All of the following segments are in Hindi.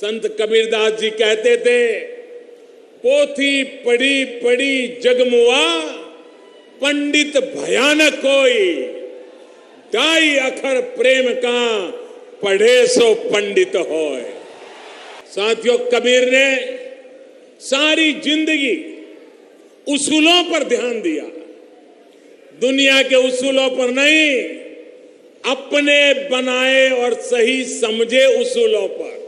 संत कबीरदास जी कहते थे, पोथी पढ़ी पढ़ी जगमुआ, पंडित भयानक कोई, ढाई अखर प्रेम का, पढ़े सो पंडित होए। साथियों, कबीर ने सारी जिंदगी उसूलों पर ध्यान दिया, दुनिया के उसूलों पर नहीं, अपने बनाए और सही समझे उसूलों पर।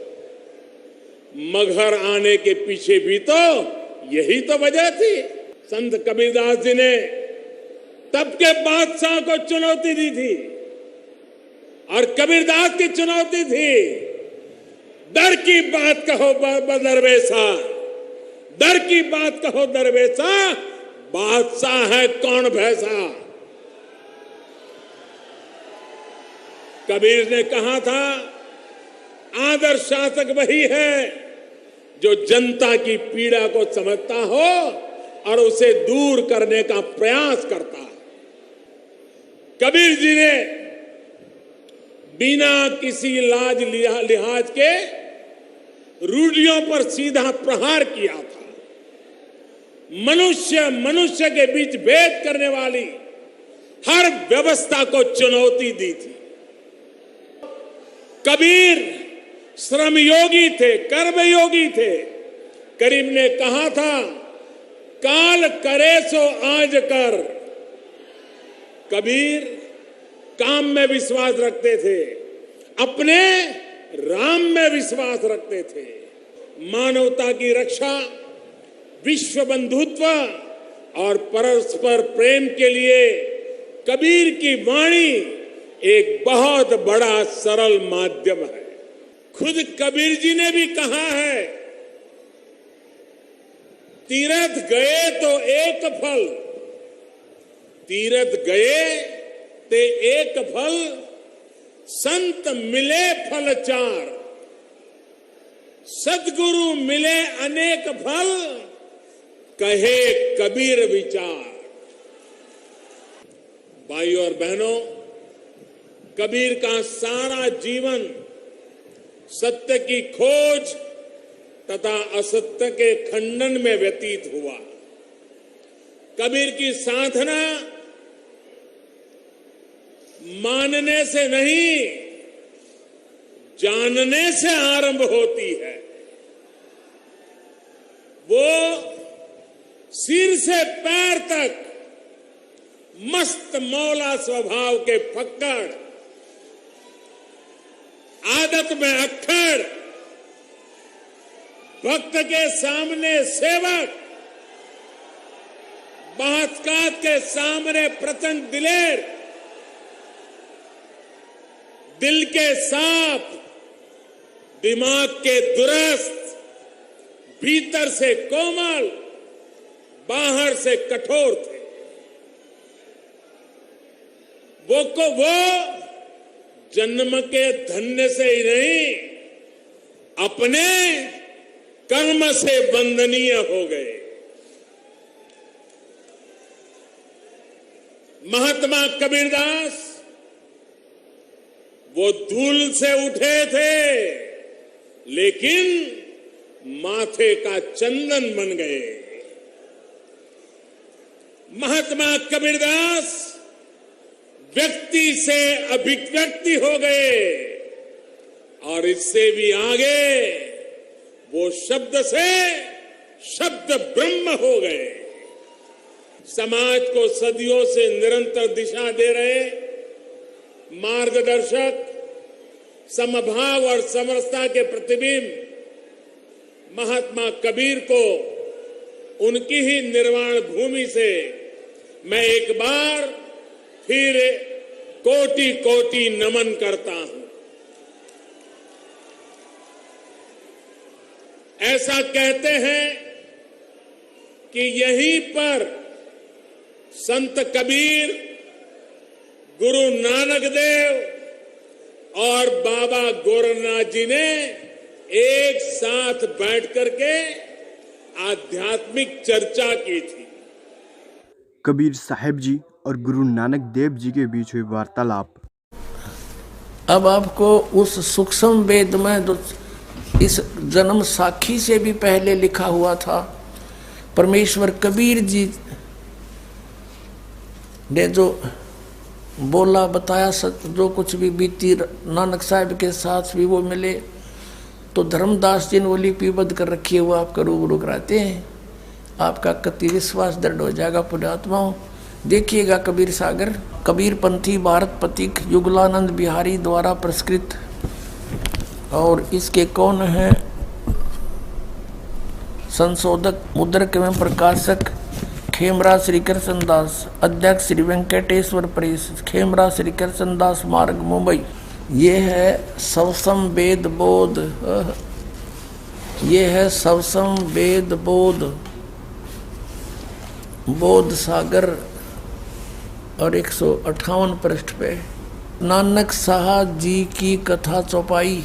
मगहर आने के पीछे भी तो यही तो वजह थी। संत कबीरदास जी ने तब के बादशाह को चुनौती दी थी, और कबीरदास की चुनौती थी, डर की बात कहो दरवेशा, डर की बात कहो दरवेशा, बादशाह है कौन भैसा। कबीर ने कहा था, आदर्श शासक वही है जो जनता की पीड़ा को समझता हो और उसे दूर करने का प्रयास करता है। कबीर जी ने बिना किसी लाज लिहाज के रूढ़ियों पर सीधा प्रहार किया था। मनुष्य मनुष्य के बीच भेद करने वाली हर व्यवस्था को चुनौती दी थी। कबीर श्रमयोगी थे, कर्मयोगी थे। करीम ने कहा था, काल करे सो आज कर। कबीर काम में विश्वास रखते थे, अपने राम में विश्वास रखते थे। मानवता की रक्षा, विश्व बंधुत्व और परस्पर प्रेम के लिए कबीर की वाणी एक बहुत बड़ा सरल माध्यम है। खुद कबीर जी ने भी कहा है, तीरथ गए तो एक फल, तीरथ गए ते एक फल, संत मिले फल चार, सदगुरु मिले अनेक फल, कहे कबीर विचार। भाइयों और बहनों, कबीर का सारा जीवन सत्य की खोज तथा असत्य के खंडन में व्यतीत हुआ। कबीर की साधना मानने से नहीं, जानने से आरंभ होती है। वो सिर से पैर तक मस्त मौला स्वभाव के फक्कड़, आदत में अक्खड़, भक्त के सामने सेवक, बातकात के सामने प्रचंड दिलेर, दिल के साफ, दिमाग के दुरुस्त, भीतर से कोमल, बाहर से कठोर थे। वो जन्म के धन्य से ही नहीं, अपने कर्म से वंदनीय हो गए। महात्मा कबीरदास वो धूल से उठे थे, लेकिन माथे का चंदन बन गए। महात्मा कबीरदास व्यक्ति से अभिव्यक्ति हो गए, और इससे भी आगे वो शब्द से शब्द ब्रह्म हो गए। समाज को सदियों से निरंतर दिशा दे रहे मार्गदर्शक, समभाव और समरसता के प्रतिबिंब महात्मा कबीर को उनकी ही निर्वाण भूमि से मैं एक बार फिर कोटि कोटि नमन करता हूं। ऐसा कहते हैं कि यहीं पर संत कबीर, गुरु नानक देव और बाबा गोरखनाथ जी ने एक साथ बैठ करके आध्यात्मिक चर्चा की थी। कबीर साहब जी और गुरु नानक देव जी के बीच हुई वार्तालाप। अब आपको उस सूक्ष्म वेद में इस जन्म साखी से भी पहले लिखा हुआ था। परमेश्वर कबीर जी ने जो बोला बताया, जो कुछ भी बीती नानक साहब के साथ भी वो मिले, तो धर्मदास जी ने वो लिपिबद्ध कर रखी है, वो आपका रूबरू कराते हैं। आपका कति विश्वास दृढ़ हो जाएगा पुण्यात्माओं। देखिएगा कबीर सागर, कबीर पंथी भारत पथिक युगलानंद बिहारी द्वारा पुरस्कृत। और इसके कौन है संशोधक, मुद्रक एवं प्रकाशक खेमरा श्री कृष्ण दास, अध्यक्ष श्री वेंकटेश्वर प्रेस, खेमरा श्री कृष्ण दास मार्ग मुंबई। ये है सवसम वेद बोध, ये है सवसम वेद बोध, बोध सागर, और 158 पृष्ठ पे नानक साह जी की कथा चौपाई।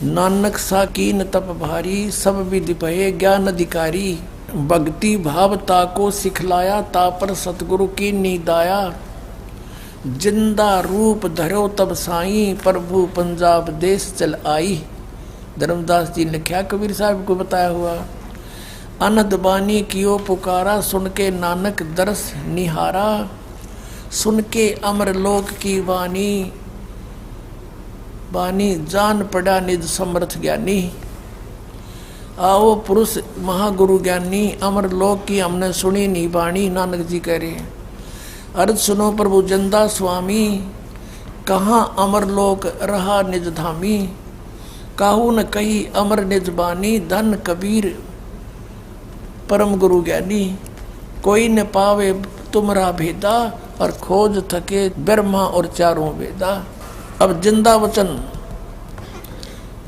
नानक सा कीन तप भारी, सब विधि भये ज्ञान अधिकारी। भक्ति भावता को सिखलाया, तापर सतगुरु की नीदाया। जिंदा रूप धरो तब साई, प्रभु पंजाब देश चल आई। धर्मदास जी ने लिखा, कबीर साहब को बताया हुआ। अनद बानी कियो पुकारा, सुन के नानक दरस निहारा। सुन के अमर लोक की वाणी, बानी जान पड़ा निज समर्थ ज्ञानी। आओ पुरुष महागुरु ज्ञानी, अमर लोक की हमने सुनी नी बाणी। नानक जी कह रहे हैं, अर्ज सुनो प्रभु जंदा स्वामी, कहाँ अमर लोक रहा निज धामी। काहू न कही अमर निज बानी, धन कबीर परम गुरु ज्ञानी। कोई न पावे तुमरा भेदा, और खोज थके ब्रह्मा और चारों वेदा। अब जिंदा वचन,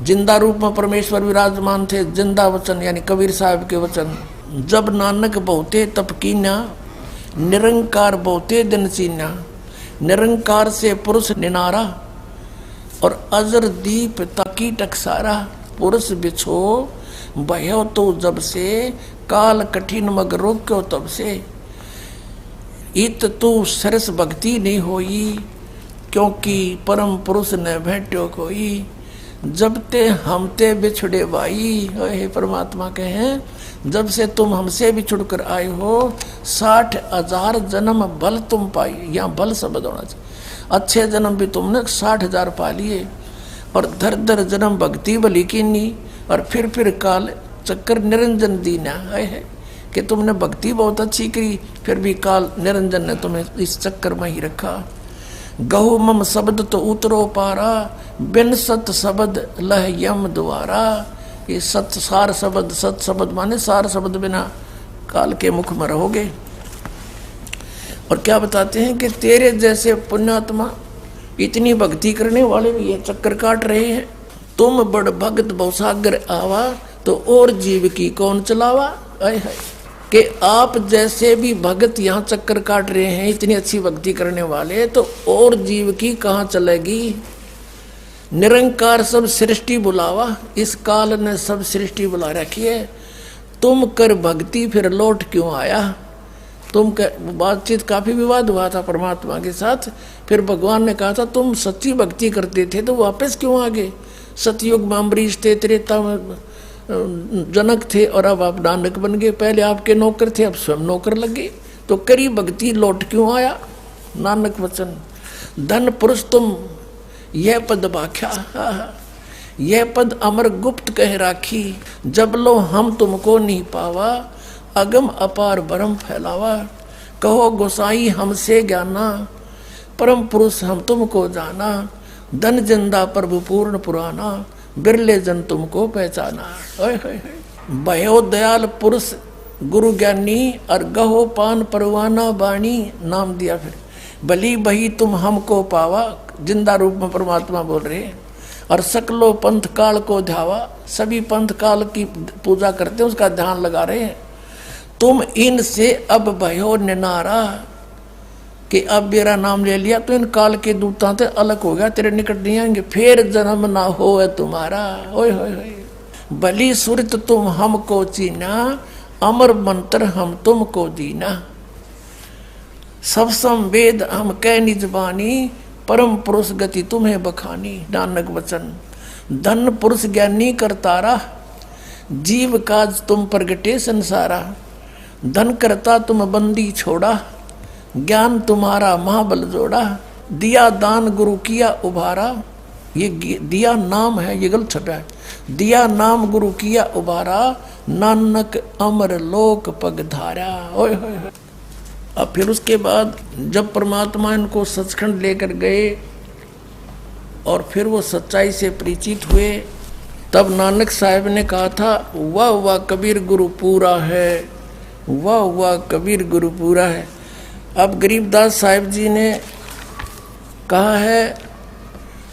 जिंदा रूप में परमेश्वर विराजमान थे। जिंदा वचन यानी कबीर साहब के वचन। जब नानक बहुते तप कीन्या, निरंकार बहुते दिन चीन्या। निरंकार से पुरुष निनारा, और अजर दीप ताकी टकसारा। पुरुष बिछो भयो तो जब से, काल कठिन मग रोक्यो तब से। इत तू सरस भक्ति नहीं होई, क्योंकि परम पुरुष ने भेंट्यो कोई। जब ते हमते बिछड़े बाई, हे परमात्मा कहे, जब से तुम हमसे बिछुड़ कर आए हो, 60,000 जन्म बल तुम पाई। यहाँ बल शब्द होना चाहिए। अच्छे जन्म भी तुमने 60,000 पा लिए, और धर धर जन्म भक्ति बली कीनी, और फिर काल चक्कर निरंजन दीना है कि तुमने भक्ति बहुत अच्छी करी, फिर भी काल निरंजन ने तुम्हें इस चक्कर में ही रखा। गहु मम शब्द तो उतरो पारा, बिन सत शब्द लह यम द्वारा। ये सत सार शब्द, सत शब्द माने सार शब्द बिना काल के मुख में रहोगे। और क्या बताते हैं कि तेरे जैसे पुण्यात्मा, इतनी भक्ति करने वाले भी ये चक्कर काट रहे हैं। तुम बड़ भगत बहुसागर आवा, तो और जीव की कौन चलावा। आय हाय कि आप जैसे भी भगत यहाँ चक्कर काट रहे हैं, इतनी अच्छी भक्ति करने वाले, तो और जीव की कहाँ चलेगी। निरंकार सब सृष्टि बुलावा, इस काल ने सब सृष्टि बुला रखी है। तुम कर भक्ति फिर लौट क्यों आया। तुम बातचीत काफी विवाद हुआ था परमात्मा के साथ। फिर भगवान ने कहा था तुम सच्ची भक्ति करते थे तो वापस क्यों आ गए। सतयुग में अम्बरीश थे, त्रेता में जनक थे, और अब आप नानक बन गए। पहले आपके नौकर थे, अब स्वयं नौकर लगे, तो करी भक्ति लौट क्यों आया। नानक वचन। धन पुरुष तुम यह पद भाख्या, यह पद अमर गुप्त कह राखी। जब लो हम तुमको नहीं पावा, अगम अपार भरम फैलावा। कहो गोसाई हमसे ज्ञाना, परम पुरुष हम तुमको जाना। धन जिंदा प्रभु पूर्ण पुराना, बिरले जन तुमको पहचाना। भयो दयाल पुरुष गुरु ज्ञानी, और गहो पान परवाना बाणी। नाम दिया फिर, भली बही तुम हमको पावा। जिंदा रूप में परमात्मा बोल रहे हैं। और सकलो पंथ काल को ध्यावा, सभी पंथ काल की पूजा करते हैं, उसका ध्यान लगा रहे हैं। तुम इनसे अब भयो निनारा, कि अब मेरा नाम ले लिया तो इन काल के दूतां से अलग हो गया, तेरे निकट नहीं आएंगे, फिर जन्म ना हो तुम्हारा। ओए होए होए। भली सुरत तुम हमको चीना, अमर मंत्र हम तुमको दीना। सब संवेद हम कह निज बानी, परम पुरुष गति तुम्हें बखानी। नानक वचन। धन पुरुष ज्ञानी करतारा, जीव काज तुम प्रगटे संसारा। धन करता तुम बंदी छोड़ा, ज्ञान तुम्हारा महाबल जोड़ा। दिया दान गुरु किया उभारा, ये दिया नाम है, ये गलत छपा है। दिया नाम गुरु किया उभारा, नानक अमर लोक पग धारा। ओए होए। अब फिर उसके बाद जब परमात्मा इनको सचखंड लेकर गए और फिर वो सच्चाई से परिचित हुए, तब नानक साहब ने कहा था, वाह वाह कबीर गुरु पूरा है, वाह वाह कबीर गुरु पूरा है। अब गरीबदास साहिब जी ने कहा है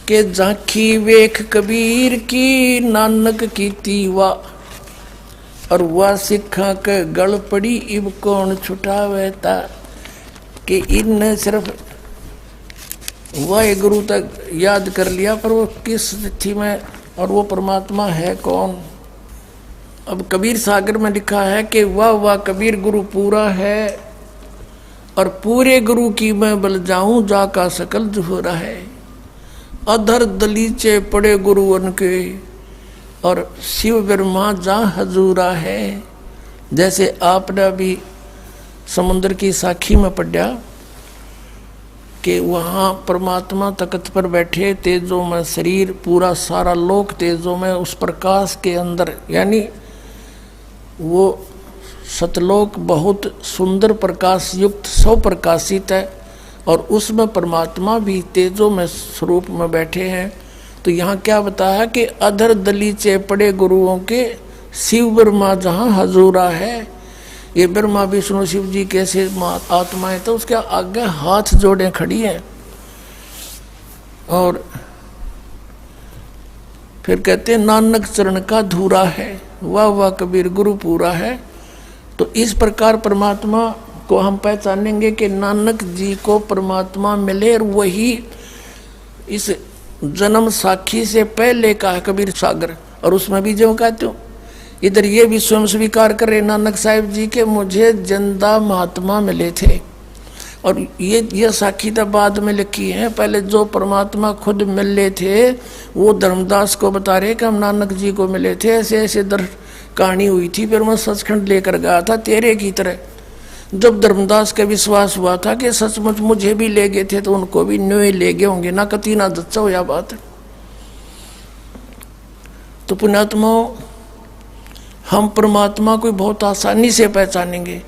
कि झांकी वेख कबीर की, नानक की तीवा, और वह सिखा के गल पड़ी इब कौन छुटावे ता। कि इन सिर्फ वह गुरु तक याद कर लिया, पर वो किस स्थिति में और वो परमात्मा है कौन। अब कबीर सागर में लिखा है कि वाह वाह कबीर गुरु पूरा है, और पूरे गुरु की मैं बल जाऊं जाका सकल जुहरा है। अधर दलीचे पड़े गुरु उनके, और शिव ब्रह्मा जा हजूरा है। जैसे आपने अभी समुद्र की साखी में पढ़ा कि वहाँ परमात्मा तख्त पर बैठे, तेजों में शरीर, पूरा सारा लोक तेजों में, उस प्रकाश के अंदर, यानी वो सतलोक बहुत सुंदर प्रकाश युक्त स्वप्रकाशित है, और उसमें परमात्मा भी तेजों में स्वरूप में बैठे हैं। तो यहाँ क्या बताया कि अधर दलीचे पड़े गुरुओं के, शिव ब्रह्मा जहाँ हजूरा है। ये ब्रह्मा विष्णु शिव जी कैसे आत्माएं, तो उसके आगे हाथ जोड़े खड़ी हैं। और फिर कहते हैं नानक चरण का धूरा है, वाह वाह कबीर गुरु पूरा है। तो इस प्रकार परमात्मा को हम पहचानेंगे कि नानक जी को परमात्मा मिले, और वही इस जन्म साखी से पहले का है कबीर सागर। और उसमें भी जो कहते हो, इधर ये भी स्वयं स्वीकार कर रहे नानक साहिब जी के मुझे जिंदा महात्मा मिले थे। और ये साखी तो बाद में लिखी है, पहले जो परमात्मा खुद मिले थे वो धर्मदास को बता रहे कि हम नानक जी को मिले थे, ऐसे ऐसे कहानी हुई थी। फिर मैं सचखंड लेकर गया था तेरे की तरह। जब धर्मदास का विश्वास हुआ था कि सचमुच मुझे भी ले गए थे, तो उनको भी न्योय ले गए होंगे ना, कती ना दच्चा हो या बात। तो पुण्यात्माओं, हम परमात्मा को बहुत आसानी से पहचानेंगे।